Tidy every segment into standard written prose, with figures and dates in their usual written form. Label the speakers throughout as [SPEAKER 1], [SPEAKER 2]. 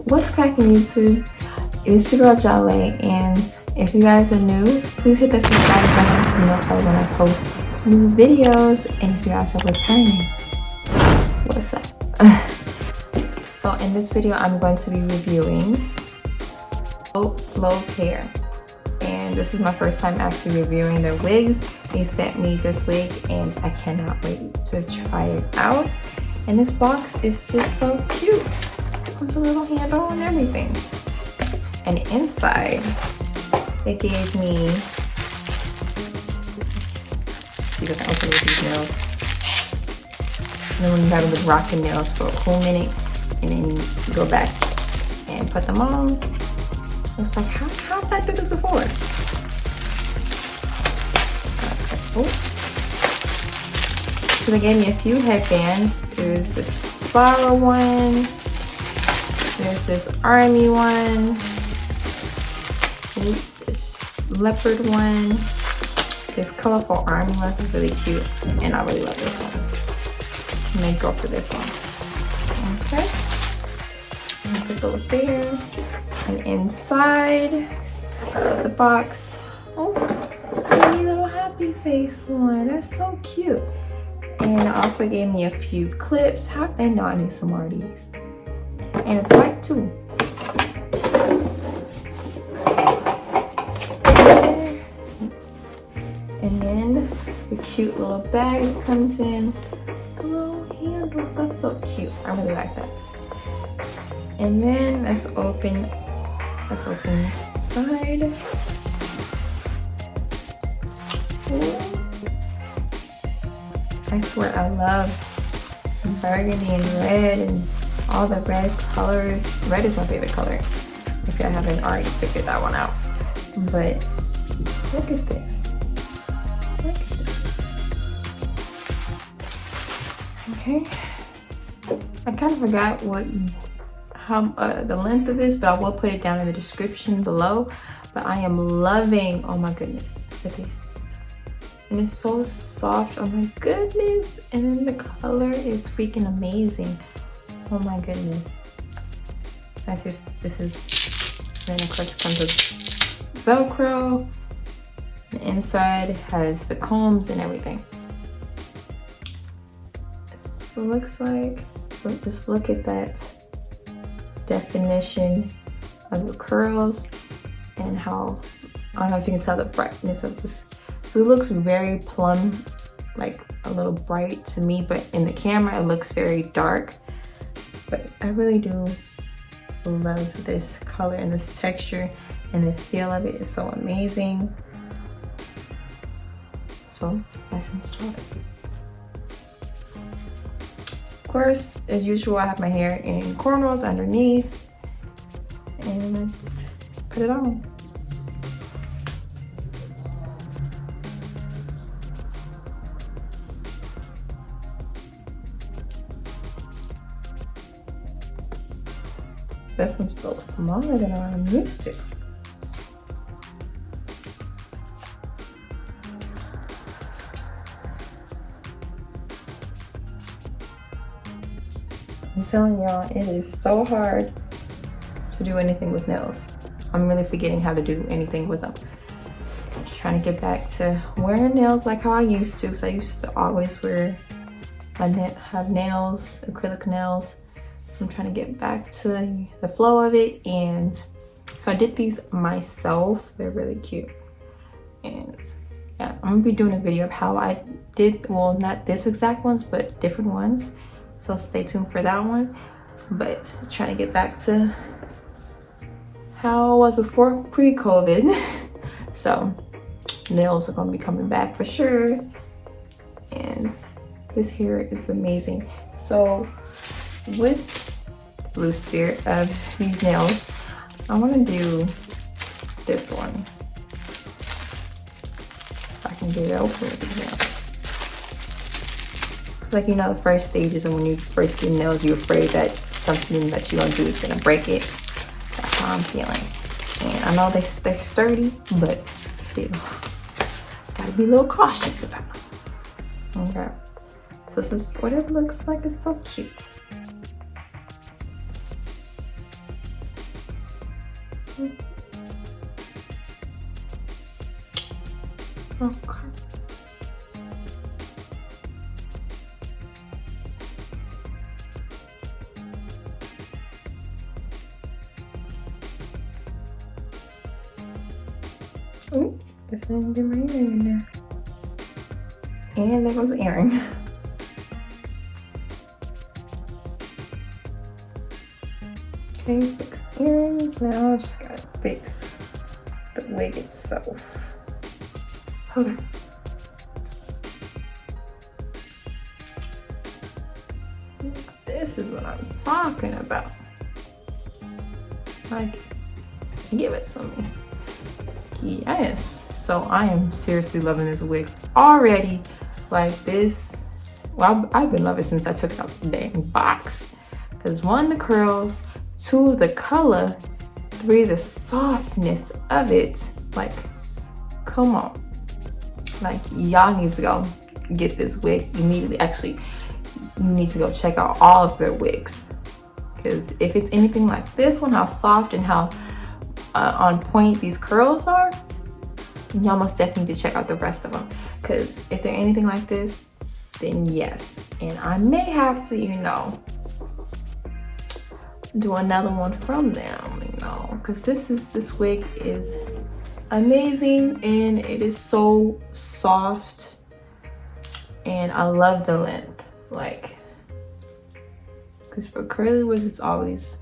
[SPEAKER 1] What's cracking YouTube? It's your girl Jale, and if you guys are new, please hit that subscribe button to be notified when I post new videos. And if you guys are returning, what's up? So in this video, I'm going to be reviewing Slove hair, and this is my first time actually reviewing their wigs. They sent me this wig, and I cannot wait to try it out. And this box is just so cute with a little handle and everything. And inside, they gave me, see if I can open with these nails. And then when you have the rocking nails for a cool minute, and then you go back and put them on. It's like, how did I do this before? Okay. So they gave me a few headbands. There's this flower one. There's this army one. This leopard one. This colorful army one is really cute, and I really love this one. I'm gonna go for this one. Okay. I'm gonna put those there. And inside of the box, oh, a little happy face one. That's so cute. And it also gave me a few clips. How did they know I need some more of these? And it's white too. And then the cute little bag that comes in. The little handles, that's so cute. I really like that. And then let's open inside. Ooh. I swear I love burgundy and red and all the red colors. Red is my favorite color, if I haven't already figured that one out. But look at this. Look at this. Okay. I kind of forgot the length of this, but I will put it down in the description below. But I am loving, oh my goodness, look at this. And it's so soft, oh my goodness. And then the color is freaking amazing. Oh my goodness. This is, and then of course it comes with Velcro. The inside has the combs and everything. That's what it looks like. But just look at that definition of the curls and how, I don't know if you can tell the brightness of this. It looks very plum, like a little bright to me, but in the camera it looks very dark. But I really do love this color and this texture, and the feel of it is so amazing. So let's install it. Of course, as usual, I have my hair in cornrows underneath, and let's put it on. This one's a little smaller than what I'm used to. I'm telling y'all, it is so hard to do anything with nails. I'm really forgetting how to do anything with them. I'm trying to get back to wearing nails like how I used to, because I used to always have nails, acrylic nails. I'm trying to get back to the flow of it, and so I did these myself. They're really cute, and yeah, I'm gonna be doing a video of how I did, well, not this exact ones, but different ones, so stay tuned for that one. But trying to get back to how I was before pre-COVID. So nails are gonna be coming back for sure, and this hair is amazing. So with the loose spirit of these nails, I want to do this one. If I can get it open with these nails. Like, you know, the first stages of when you first get nails, you're afraid that something that you're gonna do is gonna break it. That's how I'm feeling. And I know they're sturdy, but still, gotta be a little cautious about them. Okay. So this is what it looks like. It's so cute. Okay. Ooh, this didn't get my earring in there. And there goes the earring. Okay, fix the earring. Now I just gotta fix the wig itself. Okay. This is what I'm talking about. Like, give it to me. Yes. So I am seriously loving this wig already. Like this, well, I've been loving it since I took it out the dang box. Because 1, the curls, 2, the color, 3, the softness of it. Like, come on. Like, y'all need to go get this wig immediately. Actually, you need to go check out all of their wigs. Because if it's anything like this one, how soft and how on point these curls are, y'all must definitely need to check out the rest of them. Because if they're anything like this, then yes. And I may have to, you know, do another one from them, you know, because this wig is amazing and it is so soft and I love the length. Like, because for curly wigs it's always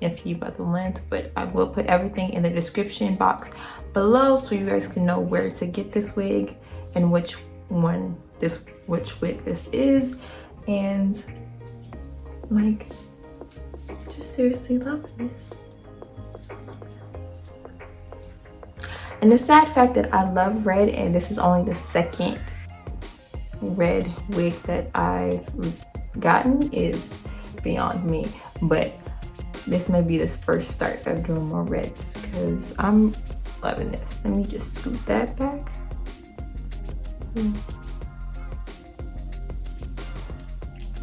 [SPEAKER 1] iffy about the length, but I will put everything in the description box below so you guys can know where to get this wig and which wig this is. And like, just seriously love this. And the sad fact that I love red and this is only the second red wig that I've gotten is beyond me. But this may be the first start of doing more reds because I'm loving this. Let me just scoot that back.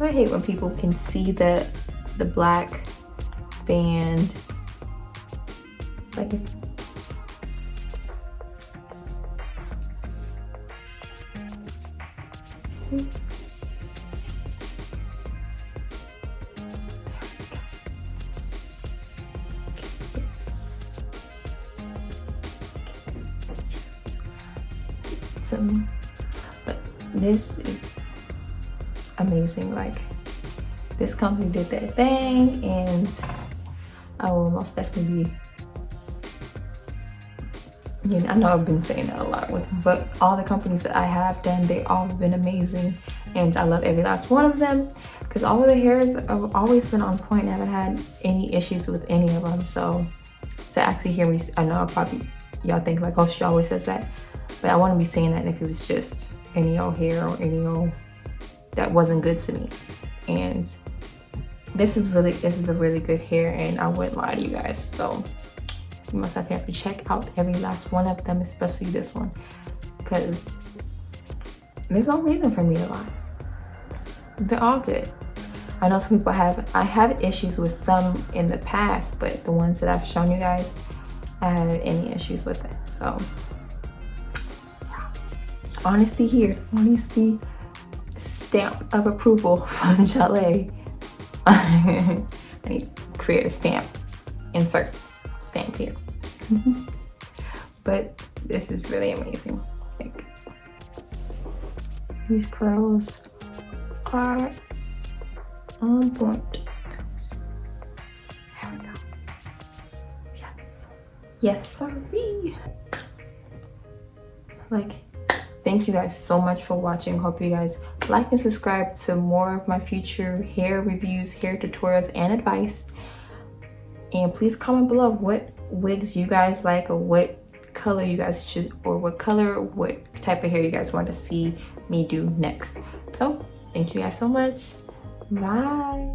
[SPEAKER 1] I hate when people can see the black band. It's like but this is amazing. Like, this company did their thing and I will most definitely be, you know, I know I've been saying that a lot with, but all the companies that I have done, they all have been amazing and I love every last one of them because all of the hairs have always been on point. I haven't had any issues with any of them. So to actually hear me, I know probably y'all think like, oh, she always says that. But I wouldn't be saying that if it was just any old hair or any old that wasn't good to me. And this is a really good hair and I wouldn't lie to you guys. So you must have to check out every last one of them, especially this one, because there's no reason for me to lie. They're all good. I know some people I have issues with some in the past, but the ones that I've shown you guys, I haven't had any issues with it. So honesty here, honesty stamp of approval from Jaleh. I need to create a stamp, insert stamp here. But this is really amazing. Like, these curls are on point. There we go. Yes. Yes, sorry. Like, thank you guys so much for watching. Hope you guys like and subscribe to more of my future hair reviews, hair tutorials, and advice. And please comment below what wigs you guys like, or what color you guys should, or what type of hair you guys want to see me do next. So thank you guys so much. Bye.